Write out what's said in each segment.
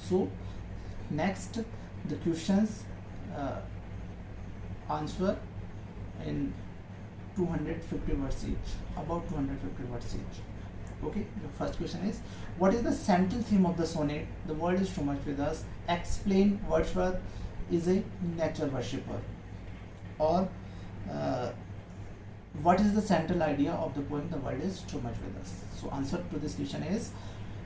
So next, the questions answer in 250 words each, about 250 words each. Okay, the first question is, what is the central theme of the sonnet, The World is Too Much With Us? Explain. Wordsworth is a nature worshipper. Or what is the central idea of the poem, The World is Too Much With Us? So answer to this question is,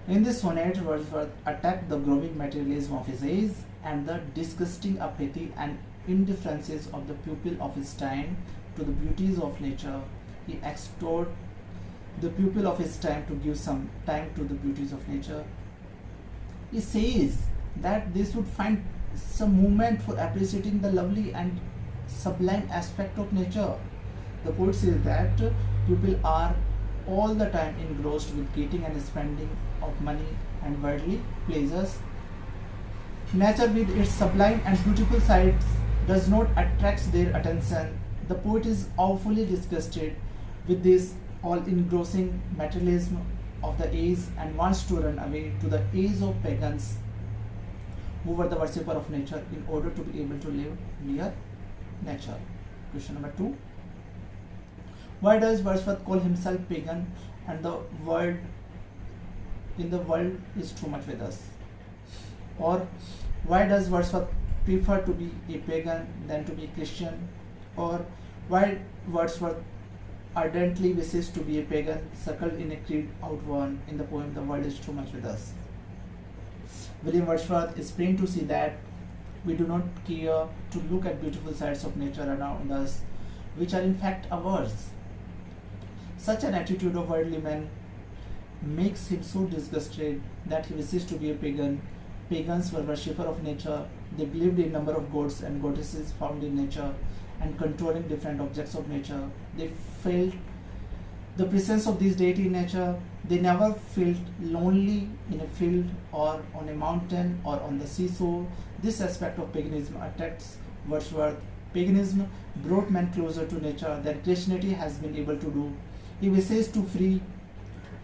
in this sonnet, Wordsworth attacked the growing materialism of his age and the disgusting apathy and indifferences of the pupil of his time to the beauties of nature. He exhorted the pupil of his time to give some time to the beauties of nature. He says that they should find some moment for appreciating the lovely and sublime aspect of nature. The poet says that people are all the time engrossed with getting and spending of money and worldly pleasures. Nature with its sublime and beautiful sides does not attract their attention. The poet is awfully disgusted with this all-engrossing materialism of the age and wants to run away to the age of pagans who were the worshipper of nature in order to be able to live near nature. Question number 2. Why does Wordsworth call himself pagan and the world is too much with us? Or why does Wordsworth prefer to be a pagan than to be a Christian? Or why Wordsworth ardently wishes to be a pagan, circled in a creed outworn in the poem The World is Too Much With Us? William Wordsworth is plain to see that we do not care to look at beautiful sights of nature around us, which are in fact ours. Such an attitude of worldly men makes him so disgusted that he wishes to be a pagan. Pagans were worshippers of nature. They believed in a number of gods and goddesses found in nature and controlling different objects of nature. They felt the presence of this deity in nature. They never felt lonely in a field or on a mountain or on the seashore. This aspect of paganism attracts Wordsworth. Paganism brought man closer to nature than Christianity has been able to do. He wishes to free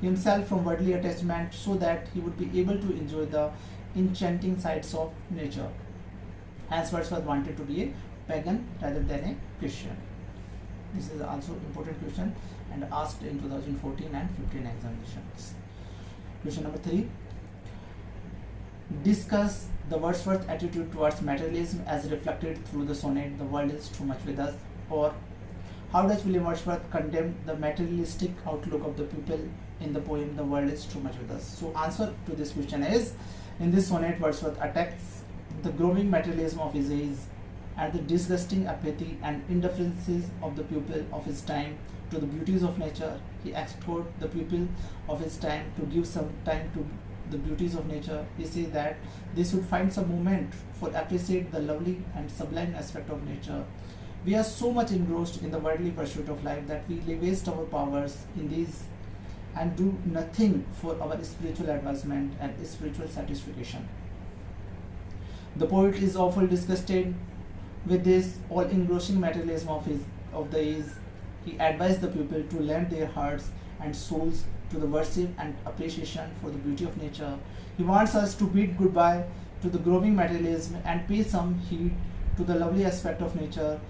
himself from worldly attachment so that he would be able to enjoy the enchanting sights of nature. Hence, Wordsworth wanted to be a pagan rather than a Christian. This is also important question and asked in 2014 and 15 examinations. Question number 3. Discuss the Wordsworth attitude towards materialism as reflected through the sonnet The World is Too Much With Us. Or how does William Wordsworth condemn the materialistic outlook of the people in the poem The World is Too Much With Us? So answer to this question is, in this sonnet Wordsworth attacks the growing materialism of his age and the disgusting apathy and indifferences of the people of his time to the beauties of nature. He exhorted the people of his time to give some time to the beauties of nature. He says that they should find some moment for appreciate the lovely and sublime aspect of nature. We are so much engrossed in the worldly pursuit of life that we waste our powers in these and do nothing for our spiritual advancement and spiritual satisfaction. The poet is awfully disgusted with this all-engrossing materialism of the age. He advised the people to lend their hearts and souls to the worship and appreciation for the beauty of nature. He wants us to bid goodbye to the growing materialism and pay some heed to the lovely aspect of nature.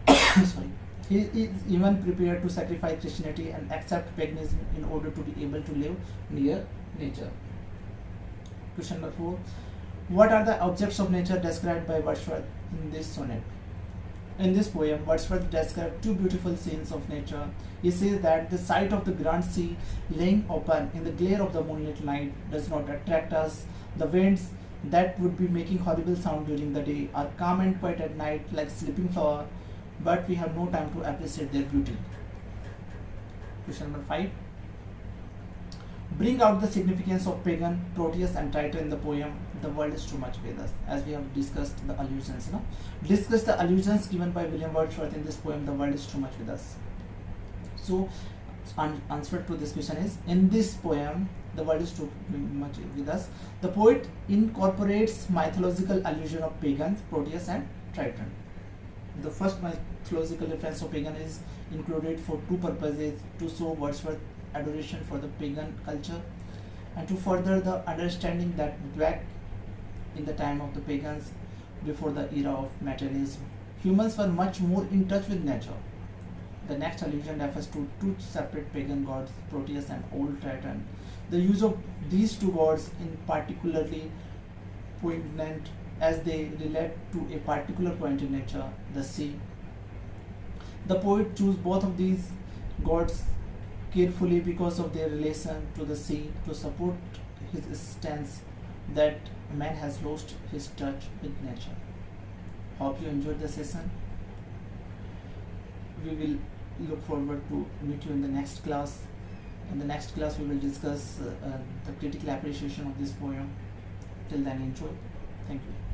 Sorry. He is even prepared to sacrifice Christianity and accept paganism in order to be able to live near nature. Question number 4. What are the objects of nature described by Wordsworth in this sonnet? In this poem, Wordsworth describes two beautiful scenes of nature. He says that the sight of the grand sea laying open in the glare of the moonlit night does not attract us. The winds that would be making horrible sound during the day are calm and quiet at night like sleeping flower, but we have no time to appreciate their beauty. Question number 5. Bring out the significance of pagan, Proteus and Triton in the poem The World is Too Much With Us, as we have discussed the allusions. Discuss the allusions given by William Wordsworth in this poem The World is Too Much With Us. So, answer to this question is, in this poem The World is Too Much With Us, the poet incorporates mythological allusion of pagans, Proteus and Triton. The first mythological reference of pagan is included for two purposes: to show Wordsworth's adoration for the pagan culture and to further the understanding that back in the time of the pagans, before the era of materialism, humans were much more in touch with nature. The next allusion refers to two separate pagan gods, Proteus and Old Triton. The use of these two gods in particularly poignant as they relate to a particular point in nature, the sea. The poet chose both of these gods carefully because of their relation to the sea to support his stance that man has lost his touch with nature. Hope you enjoyed the session. We will look forward to meet you in the next class. In the next class, we will discuss the critical appreciation of this poem. Till then, enjoy. Thank you.